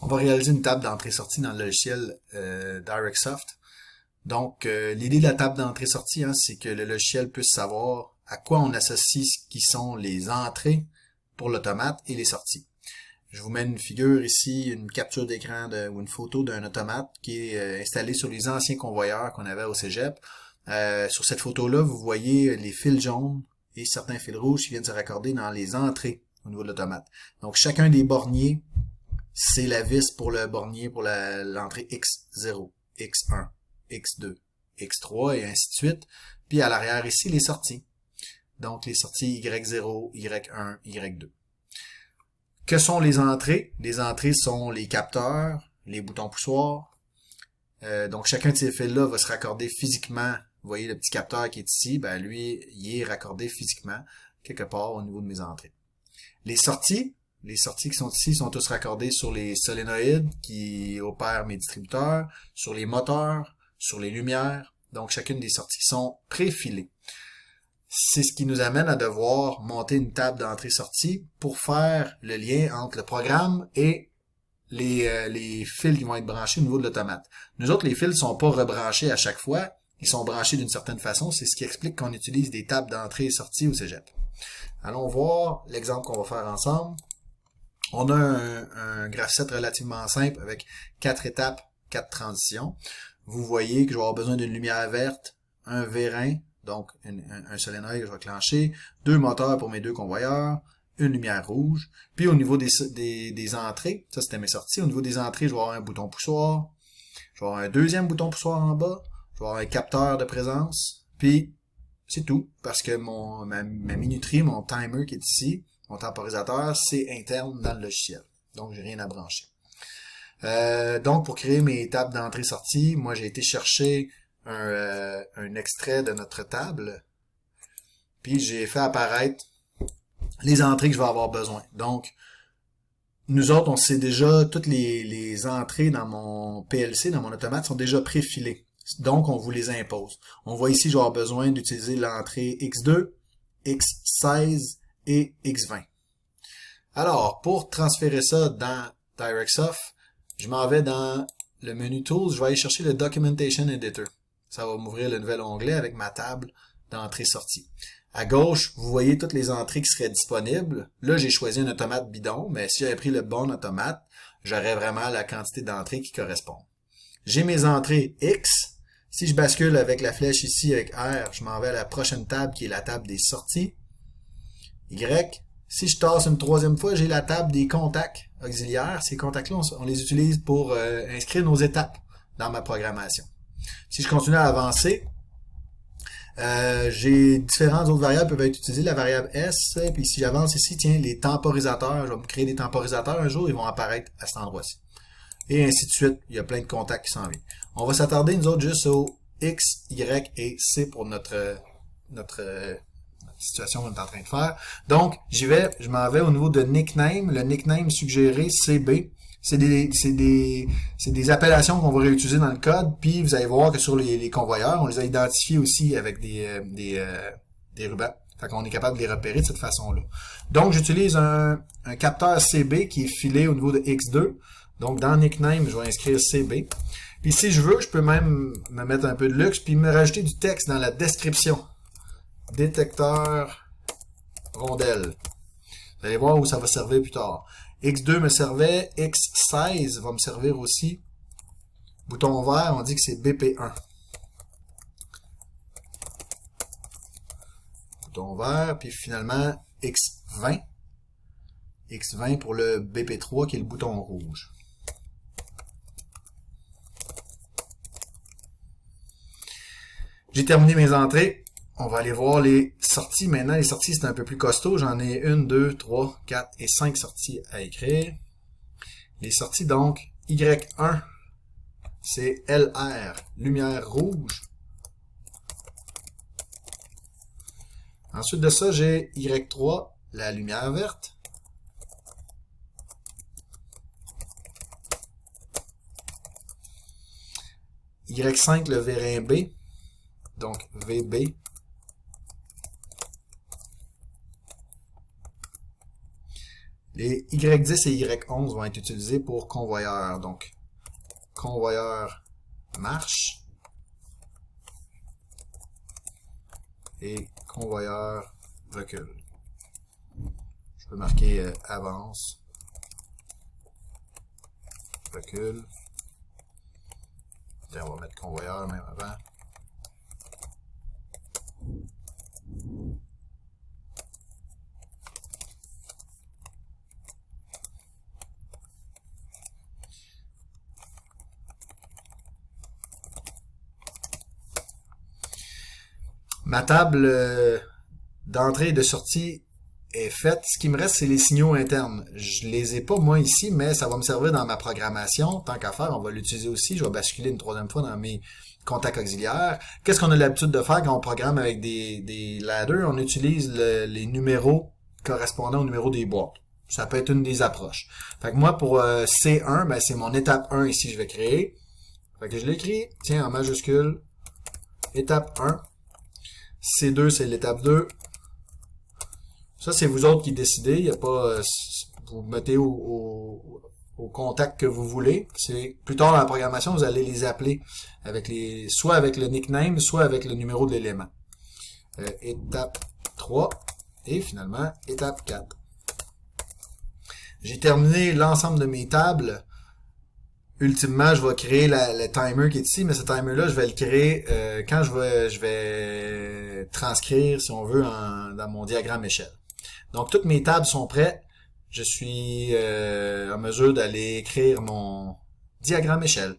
On va réaliser une table d'entrée-sortie dans le logiciel DirectSoft. Donc, l'idée de la table d'entrée-sortie, c'est que le logiciel puisse savoir à quoi on associe ce qui sont les entrées pour l'automate et les sorties. Je vous mets une figure ici, une capture d'écran ou une photo d'un automate qui est installé sur les anciens convoyeurs qu'on avait au cégep. Sur cette photo-là, vous voyez les fils jaunes et certains fils rouges qui viennent se raccorder dans les entrées au niveau de l'automate. Donc, chacun des borniers, c'est la vis pour le bornier pour l'entrée X0, X1, X2, X3 et ainsi de suite. Puis à l'arrière ici, les sorties. Donc, les sorties Y0, Y1, Y2. Que sont les entrées? Les entrées sont les capteurs, les boutons poussoirs. Donc, chacun de ces fils-là va se raccorder physiquement. Vous voyez le petit capteur qui est ici, ben lui, il est raccordé physiquement quelque part au niveau de mes entrées. Les sorties qui sont ici sont tous raccordés sur les solénoïdes qui opèrent mes distributeurs, sur les moteurs, sur les lumières. Donc, chacune des sorties sont préfilées. C'est ce qui nous amène à devoir monter une table d'entrée-sortie pour faire le lien entre le programme et les fils qui vont être branchés au niveau de l'automate. Nous autres, les fils ne sont pas rebranchés à chaque fois. Ils sont branchés d'une certaine façon. C'est ce qui explique qu'on utilise des tables d'entrée et sortie au cégep. Allons voir l'exemple qu'on va faire ensemble. On a un graph-set relativement simple avec 4 étapes, 4 transitions. Vous voyez que je vais avoir besoin d'une lumière verte, un vérin, donc un solénoïde que je vais clencher, 2 moteurs pour mes 2 convoyeurs, une lumière rouge. Puis au niveau des entrées, ça c'était mes sorties, au niveau des entrées, je vais avoir un bouton poussoir, je vais avoir un deuxième bouton poussoir en bas, je vais avoir un capteur de présence, puis c'est tout, parce que ma minuterie, mon timer qui est ici, mon temporisateur, c'est interne dans le logiciel. Donc, j'ai rien à brancher. Donc, pour créer mes tables d'entrée-sortie, moi, j'ai été chercher un extrait de notre table. Puis, j'ai fait apparaître les entrées que je vais avoir besoin. Donc, nous autres, on sait déjà, toutes les entrées dans mon PLC, dans mon automate, sont déjà préfilées. Donc, on vous les impose. On voit ici, je vais avoir besoin d'utiliser l'entrée X2, X16, et X20. Alors, pour transférer ça dans DirectSoft, je m'en vais dans le menu Tools, je vais aller chercher le Documentation Editor. Ça va m'ouvrir le nouvel onglet avec ma table d'entrée-sortie. À gauche, vous voyez toutes les entrées qui seraient disponibles. Là, j'ai choisi un automate bidon, mais si j'avais pris le bon automate, j'aurais vraiment la quantité d'entrées qui correspond. J'ai mes entrées X. Si je bascule avec la flèche ici avec R, je m'en vais à la prochaine table qui est la table des sorties. Y. Si je tasse une troisième fois, j'ai la table des contacts auxiliaires. Ces contacts-là, on les utilise pour inscrire nos étapes dans ma programmation. Si je continue à avancer, j'ai différentes autres variables qui peuvent être utilisées. La variable S, puis si j'avance ici, tiens, les temporisateurs, je vais me créer des temporisateurs un jour, ils vont apparaître à cet endroit-ci. Et ainsi de suite, il y a plein de contacts qui s'en viennent. On va s'attarder, nous autres, juste au X, Y et C pour notre situation qu'on est en train de faire. Donc, je m'en vais au niveau de nickname. Le nickname suggéré, CB. C'est des appellations qu'on va réutiliser dans le code, puis vous allez voir que sur les convoyeurs, on les a identifiés aussi avec des rubans. Fait qu'on est capable de les repérer de cette façon-là. Donc, j'utilise un capteur CB qui est filé au niveau de X2. Donc, dans nickname, je vais inscrire CB. Puis, si je veux, je peux même me mettre un peu de luxe, puis me rajouter du texte dans la description. Détecteur rondelle. Vous allez voir où ça va servir plus tard. X2 me servait, X16 va me servir aussi. Bouton vert, on dit que c'est BP1. Bouton vert, puis finalement X20. X20 pour le BP3 qui est le bouton rouge. J'ai terminé mes entrées. On va aller voir les sorties. Maintenant, les sorties, c'est un peu plus costaud. J'en ai 1, 2, 3, 4 et 5 sorties à écrire. Les sorties, donc, Y1, c'est LR, lumière rouge. Ensuite de ça, j'ai Y3, la lumière verte. Y5, le vérin B, donc VB. Les Les Y10 et Y11 vont être utilisés pour convoyeur. Donc, convoyeur marche et convoyeur recule. Je peux marquer avance, recule. Et on va mettre convoyeur même avant. Ma table d'entrée et de sortie est faite. Ce qui me reste, c'est les signaux internes. Je les ai pas moi ici, mais ça va me servir dans ma programmation. Tant qu'à faire, on va l'utiliser aussi. Je vais basculer une troisième fois dans mes contacts auxiliaires. Qu'est-ce qu'on a l'habitude de faire quand on programme avec des ladders? On utilise les numéros correspondant au numéro des boîtes. Ça peut être une des approches. Fait que moi, pour C1, ben, c'est mon étape 1 ici, je vais créer. Fait que je l'écris, tiens, en majuscule, étape 1. C2, c'est l'étape 2. Ça, c'est vous autres qui décidez. Il y a pas, vous mettez au contact que vous voulez. C'est plus tard dans la programmation, vous allez les appeler avec soit avec le nickname, soit avec le numéro de l'élément. Étape 3 et finalement étape 4. J'ai terminé l'ensemble de mes tables. Ultimement, je vais créer le timer qui est ici, mais ce timer-là, je vais le créer quand je vais transcrire, si on veut, dans mon diagramme échelle. Donc, toutes mes tables sont prêtes. Je suis en mesure d'aller écrire mon diagramme échelle.